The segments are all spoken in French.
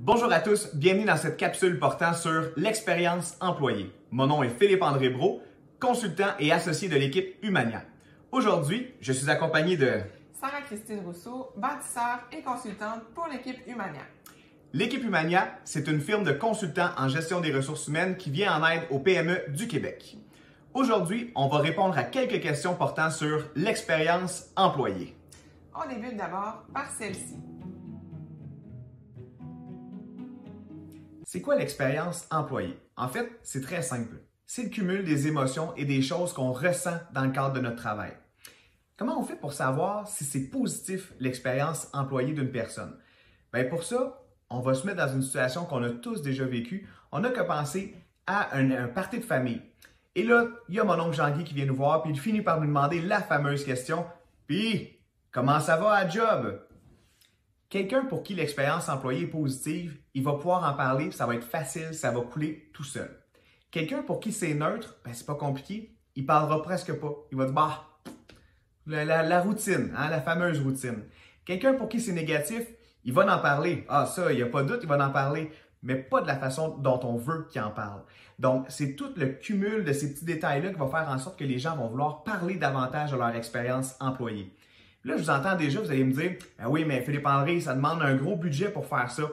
Bonjour à tous, bienvenue dans cette capsule portant sur l'expérience employée. Mon nom est Philippe-André Brault, consultant et associé de l'équipe Humania. Aujourd'hui, je suis accompagné de Sarah-Christine Rousseau, bâtisseur et consultante pour l'équipe Humania. L'équipe Humania, c'est une firme de consultants en gestion des ressources humaines qui vient en aide aux PME du Québec. Aujourd'hui, on va répondre à quelques questions portant sur l'expérience employée. On débute d'abord par celle-ci. C'est quoi l'expérience employée? En fait, c'est très simple. C'est le cumul des émotions et des choses qu'on ressent dans le cadre de notre travail. Comment on fait pour savoir si c'est positif l'expérience employée d'une personne? Bien, pour ça, on va se mettre dans une situation qu'on a tous déjà vécue. On n'a qu'à penser à un party de famille. Et là, il y a mon oncle Jean-Guy qui vient nous voir, puis il finit par nous demander la fameuse question « Puis, comment ça va à job? » Quelqu'un pour qui l'expérience employée est positive, il va pouvoir en parler, ça va être facile, ça va couler tout seul. Quelqu'un pour qui c'est neutre, ben c'est pas compliqué, il parlera presque pas. Il va dire, bah, la routine, hein, la fameuse routine. Quelqu'un pour qui c'est négatif, il va en parler. Ah, ça, il n'y a pas de doute, il va en parler, mais pas de la façon dont on veut qu'il en parle. Donc, c'est tout le cumul de ces petits détails-là qui va faire en sorte que les gens vont vouloir parler davantage de leur expérience employée. Là, je vous entends déjà, vous allez me dire, ah oui, mais Philippe-André, ça demande un gros budget pour faire ça.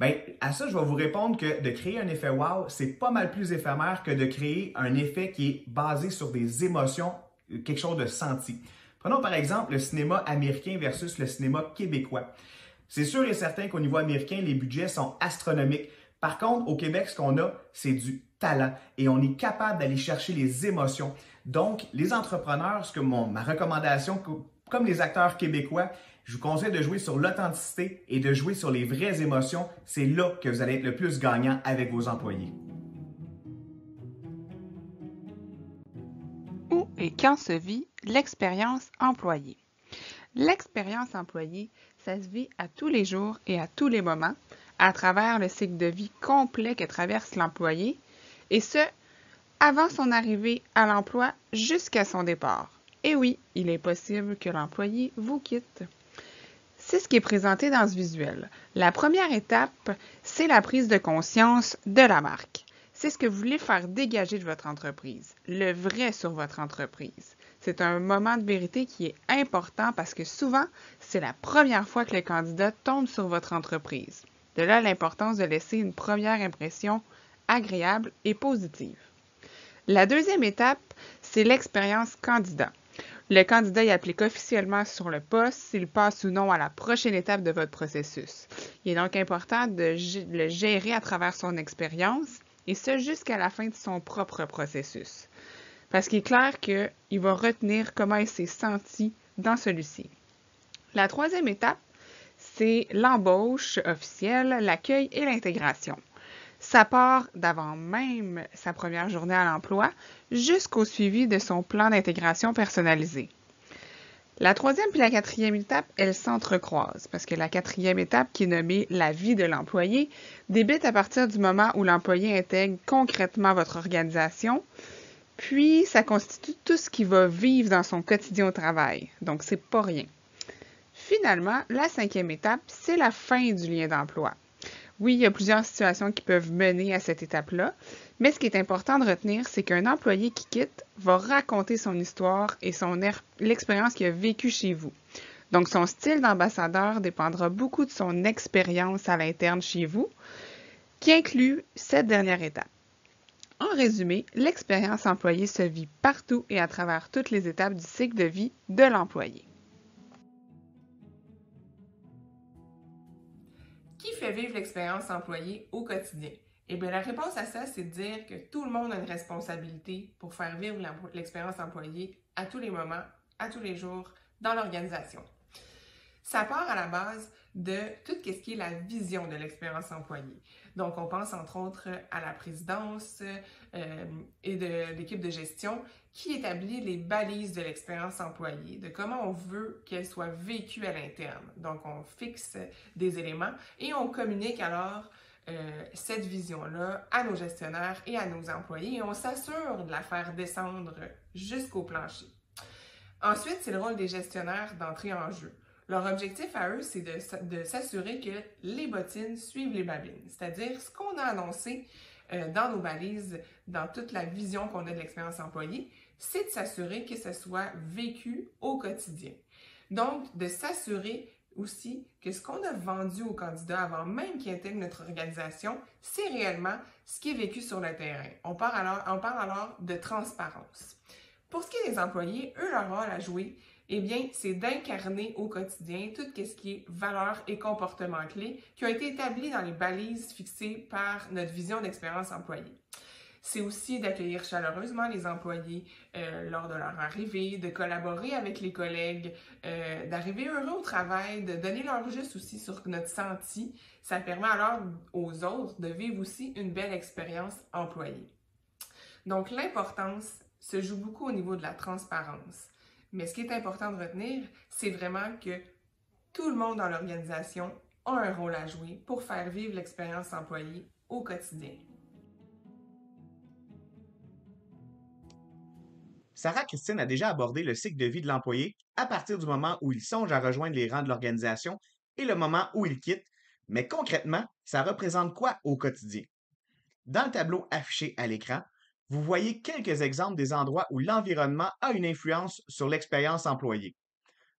Bien, à ça, je vais vous répondre que de créer un effet wow, c'est pas mal plus éphémère que de créer un effet qui est basé sur des émotions, quelque chose de senti. Prenons par exemple le cinéma américain versus le cinéma québécois. C'est sûr et certain qu'au niveau américain, les budgets sont astronomiques. Par contre, au Québec, ce qu'on a, c'est du talent et on est capable d'aller chercher les émotions. Donc, les entrepreneurs, ma recommandation, comme les acteurs québécois, je vous conseille de jouer sur l'authenticité et de jouer sur les vraies émotions. C'est là que vous allez être le plus gagnant avec vos employés. Où et quand se vit l'expérience employée? L'expérience employée, ça se vit à tous les jours et à tous les moments, à travers le cycle de vie complet que traverse l'employé, et ce, avant son arrivée à l'emploi jusqu'à son départ. Et oui, il est possible que l'employé vous quitte. C'est ce qui est présenté dans ce visuel. La première étape, c'est la prise de conscience de la marque. C'est ce que vous voulez faire dégager de votre entreprise, le vrai sur votre entreprise. C'est un moment de vérité qui est important parce que souvent, c'est la première fois que le candidat tombe sur votre entreprise. De là, l'importance de laisser une première impression agréable et positive. La deuxième étape, c'est l'expérience candidat. Le candidat y applique officiellement sur le poste s'il passe ou non à la prochaine étape de votre processus. Il est donc important de le gérer à travers son expérience et ce jusqu'à la fin de son propre processus. Parce qu'il est clair qu'il va retenir comment il s'est senti dans celui-ci. La troisième étape, c'est l'embauche officielle, l'accueil et l'intégration. Ça part d'avant même sa première journée à l'emploi jusqu'au suivi de son plan d'intégration personnalisé. La troisième puis la quatrième étape, elles s'entrecroisent parce que la quatrième étape, qui est nommée la vie de l'employé, débute à partir du moment où l'employé intègre concrètement votre organisation, puis ça constitue tout ce qu'il va vivre dans son quotidien au travail. Donc, c'est pas rien. Finalement, la cinquième étape, c'est la fin du lien d'emploi. Oui, il y a plusieurs situations qui peuvent mener à cette étape-là, mais ce qui est important de retenir, c'est qu'un employé qui quitte va raconter son histoire et l'expérience qu'il a vécue chez vous. Donc, son style d'ambassadeur dépendra beaucoup de son expérience à l'interne chez vous, qui inclut cette dernière étape. En résumé, l'expérience employée se vit partout et à travers toutes les étapes du cycle de vie de l'employé. Qui fait vivre l'expérience employée au quotidien? Eh bien, la réponse à ça, c'est de dire que tout le monde a une responsabilité pour faire vivre l'expérience employée à tous les moments, à tous les jours, dans l'organisation. Ça part à la base de tout ce qui est la vision de l'expérience employée. Donc, on pense entre autres à la présidence et de l'équipe de gestion qui établit les balises de l'expérience employée, de comment on veut qu'elle soit vécue à l'interne. Donc, on fixe des éléments et on communique alors cette vision-là à nos gestionnaires et à nos employés et on s'assure de la faire descendre jusqu'au plancher. Ensuite, c'est le rôle des gestionnaires d'entrer en jeu. Leur objectif à eux, c'est de s'assurer que les bottines suivent les babines, c'est-à-dire ce qu'on a annoncé dans nos balises, dans toute la vision qu'on a de l'expérience employée, c'est de s'assurer que ça soit vécu au quotidien. Donc, de s'assurer aussi que ce qu'on a vendu aux candidats avant même qu'ils intègrent notre organisation, c'est réellement ce qui est vécu sur le terrain. On parle alors de transparence. Pour ce qui est des employés, eux, leur rôle à jouer, eh bien, c'est d'incarner au quotidien tout ce qui est valeurs et comportements clés qui ont été établis dans les balises fixées par notre vision d'expérience employée. C'est aussi d'accueillir chaleureusement les employés lors de leur arrivée, de collaborer avec les collègues, d'arriver heureux au travail, de donner leur juste aussi sur notre senti. Ça permet alors aux autres de vivre aussi une belle expérience employée. Donc, l'importance se joue beaucoup au niveau de la transparence. Mais ce qui est important de retenir, c'est vraiment que tout le monde dans l'organisation a un rôle à jouer pour faire vivre l'expérience employée au quotidien. Sarah Christine a déjà abordé le cycle de vie de l'employé à partir du moment où il songe à rejoindre les rangs de l'organisation et le moment où il quitte, mais concrètement, ça représente quoi au quotidien? Dans le tableau affiché à l'écran, vous voyez quelques exemples des endroits où l'environnement a une influence sur l'expérience employée.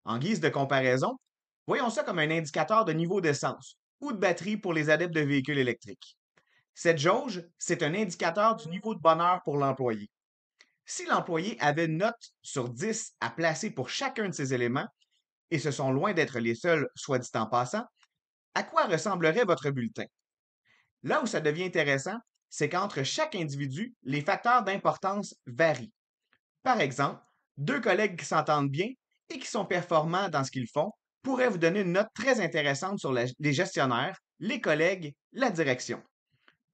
En guise de comparaison, voyons ça comme un indicateur de niveau d'essence ou de batterie pour les adeptes de véhicules électriques. Cette jauge, c'est un indicateur du niveau de bonheur pour l'employé. Si l'employé avait une note sur 10 à placer pour chacun de ces éléments, et ce sont loin d'être les seuls, soit dit en passant, à quoi ressemblerait votre bulletin? Là où ça devient intéressant, c'est qu'entre chaque individu, les facteurs d'importance varient. Par exemple, deux collègues qui s'entendent bien et qui sont performants dans ce qu'ils font pourraient vous donner une note très intéressante sur les gestionnaires, les collègues, la direction.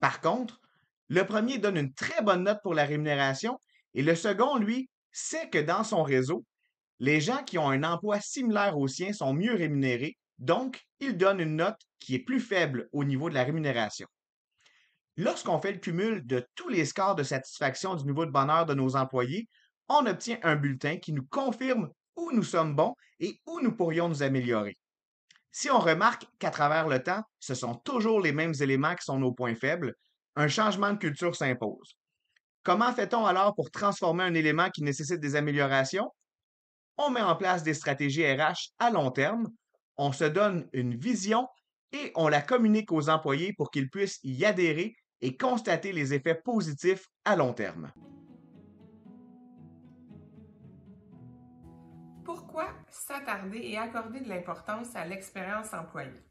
Par contre, le premier donne une très bonne note pour la rémunération et le second, lui, sait que dans son réseau, les gens qui ont un emploi similaire au sien sont mieux rémunérés, donc il donne une note qui est plus faible au niveau de la rémunération. Lorsqu'on fait le cumul de tous les scores de satisfaction du niveau de bonheur de nos employés, on obtient un bulletin qui nous confirme où nous sommes bons et où nous pourrions nous améliorer. Si on remarque qu'à travers le temps, ce sont toujours les mêmes éléments qui sont nos points faibles, un changement de culture s'impose. Comment fait-on alors pour transformer un élément qui nécessite des améliorations? On met en place des stratégies RH à long terme, on se donne une vision et on la communique aux employés pour qu'ils puissent y adhérer et constater les effets positifs à long terme. Pourquoi s'attarder et accorder de l'importance à l'expérience employée?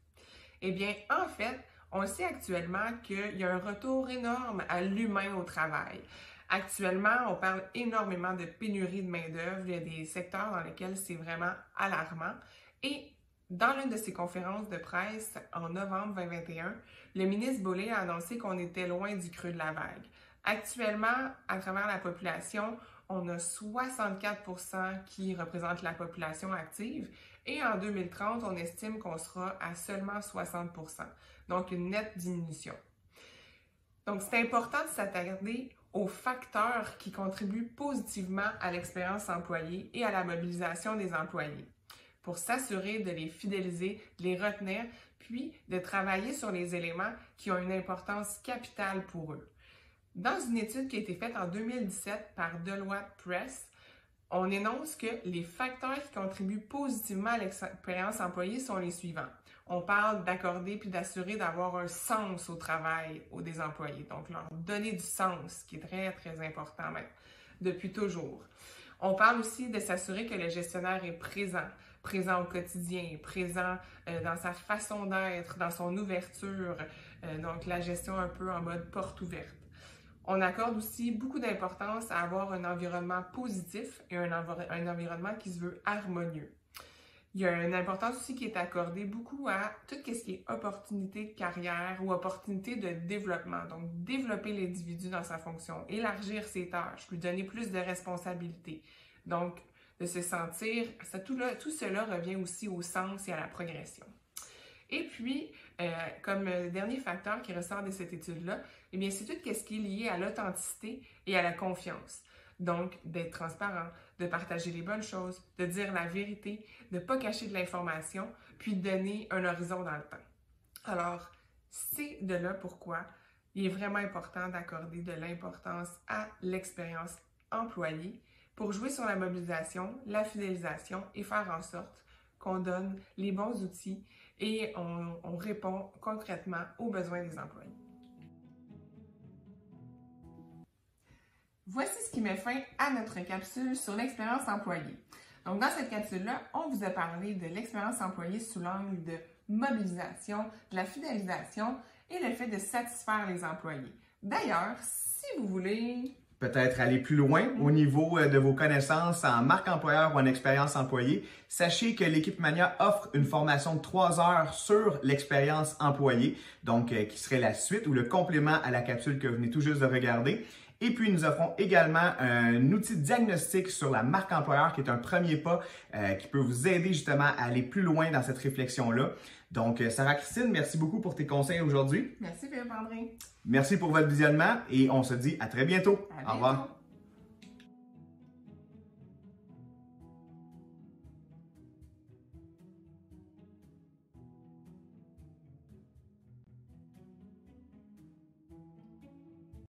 Eh bien, en fait, on sait actuellement qu'il y a un retour énorme à l'humain au travail. Actuellement, on parle énormément de pénurie de main-d'œuvre. Il y a des secteurs dans lesquels c'est vraiment alarmant. Et dans l'une de ses conférences de presse en novembre 2021, le ministre Bollé a annoncé qu'on était loin du creux de la vague. Actuellement, à travers la population, on a 64% qui représentent la population active et en 2030, on estime qu'on sera à seulement 60%. Donc, une nette diminution. Donc, c'est important de s'attarder aux facteurs qui contribuent positivement à l'expérience employée et à la mobilisation des employés pour s'assurer de les fidéliser, de les retenir, puis de travailler sur les éléments qui ont une importance capitale pour eux. Dans une étude qui a été faite en 2017 par Deloitte Press, on énonce que les facteurs qui contribuent positivement à l'expérience employée sont les suivants. On parle d'accorder puis d'assurer d'avoir un sens au travail des employés, donc leur donner du sens, qui est très, très important même, depuis toujours. On parle aussi de s'assurer que le gestionnaire est présent au quotidien, présent dans sa façon d'être, dans son ouverture, donc la gestion un peu en mode porte ouverte. On accorde aussi beaucoup d'importance à avoir un environnement positif et un environnement qui se veut harmonieux. Il y a une importance aussi qui est accordée beaucoup à tout ce qui est opportunité de carrière ou opportunité de développement. Donc, développer l'individu dans sa fonction, élargir ses tâches, lui donner plus de responsabilités. Donc, de se sentir, tout cela revient aussi au sens et à la progression. Et puis, comme dernier facteur qui ressort de cette étude-là, eh bien, c'est tout ce qui est lié à l'authenticité et à la confiance. Donc, d'être transparent, de partager les bonnes choses, de dire la vérité, de ne pas cacher de l'information, puis de donner un horizon dans le temps. Alors, c'est de là pourquoi il est vraiment important d'accorder de l'importance à l'expérience employée pour jouer sur la mobilisation, la fidélisation et faire en sorte qu'on donne les bons outils et on répond concrètement aux besoins des employés. Voici ce qui met fin à notre capsule sur l'expérience employée. Donc, dans cette capsule-là, on vous a parlé de l'expérience employée sous l'angle de mobilisation, de la fidélisation et le fait de satisfaire les employés. D'ailleurs, si vous voulez peut-être aller plus loin au niveau de vos connaissances en marque employeur ou en expérience employée, sachez que l'équipe Mania offre une formation de 3 heures sur l'expérience employée, donc qui serait la suite ou le complément à la capsule que vous venez tout juste de regarder. Et puis, nous offrons également un outil de diagnostic sur la marque employeur qui est un premier pas qui peut vous aider justement à aller plus loin dans cette réflexion-là. Donc, Sarah-Christine, merci beaucoup pour tes conseils aujourd'hui. Merci Philippe-André. Merci pour votre visionnement et on se dit à très bientôt. À bientôt. Au revoir.